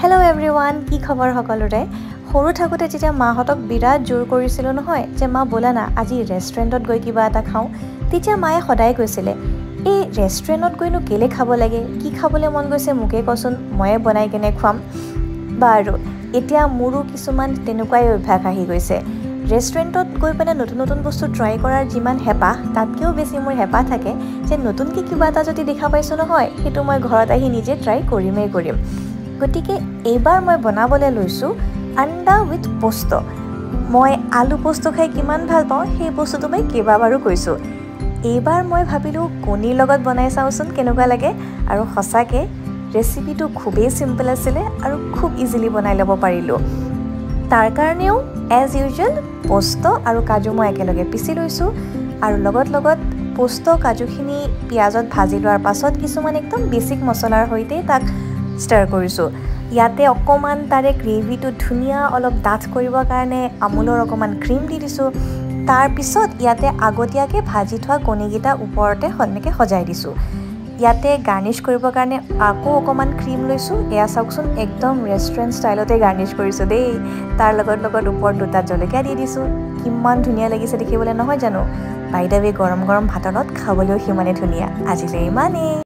Hello everyone, কি খবৰ সকলোৰে সৰু থাকোতে যেতিয়া মাহঁতক বিৰাট জোৰ কৰিছিল নহয় যে মা বলা না আজি ৰেষ্টুৰেণ্টত গৈ কিবা এটা খাওঁ তেতিয়া মায়ে সদায় কৈছিলে এই ৰেষ্টুৰেণ্টত গৈনো কেলে খাব লাগে কি খাবলৈ মন গৈছে মোকে কচোন ময়ে বনাই কেনে খুৱাম বাৰু এতিয়া মোৰো কিছুমান তেনেকুৱাই অভ্যাস আহি গৈছে ৰেষ্টুৰেণ্টত গৈ পেনে নতুন নতুন বস্তু ট্ৰাই কৰাৰ যিমান হেপাহ তাতকেও বেছি মোৰ হেপাহ থাকে যে নতুনকৈ কিবা এটা যদি দেখা পাইছোঁ নহয় সেইটো মই ঘৰত আহি নিজে ট্ৰাই কৰিম গতিকে এইবাৰ মই বনাবলৈ লৈছোঁ আন্ডা উইথ পোস্ত মই আলু পোস্ত খাই কিমান ভাল পাওঁ সেই বস্তুটো মই কেইবাবাৰো কৈছোঁ এইবাৰ মই ভাবিলোঁ কণীৰ লগত বনাই চাওঁচোন কেনেকুৱা লাগে আৰু সঁচাকৈ ৰেচিপিটো খুবেই চিম্পল আছিলে আৰু খুব ইজিলি বনাই ল'ব পাৰিলোঁ তাৰ কাৰণেও এজ ইউজুৱেল পোস্ত আৰু কাজু মই একেলগে পিচি লৈছোঁ আৰু লগত পোস্ত কাজুখিনি পিঁয়াজত ভাজি লোৱাৰ পাছত কিছুমান একদম বেছিক মছলাৰ সৈতে তাক ষ্টাৰ কৰিছোঁ ইয়াতে অকণমান তাৰে গ্ৰেভিটো ধুনীয়া অলপ ডাঠ কৰিবৰ কাৰণে আমুলৰ অকণমান ক্ৰীম দি দিছোঁ তাৰপিছত ইয়াতে আগতীয়াকৈ ভাজি থোৱা কণীকেইটা ওপৰতে সন্মুখে সজাই দিছোঁ ইয়াতে গাৰ্নিছ কৰিবৰ কাৰণে আকৌ অকণমান ক্ৰীম লৈছোঁ এয়া চাওকচোন একদম ৰেষ্টুৰেণ্ট ষ্টাইলতে গাৰ্নিছ কৰিছোঁ দেই তাৰ লগত ওপৰত দুটা জলকীয়া দি দিছোঁ কিমান ধুনীয়া লাগিছে দেখিবলৈ নহয় জানো বাই দ্য ৱে গৰম ভাতৰ লগত খাবলৈও সিমানে ধুনীয়া আজিলৈ ইমানেই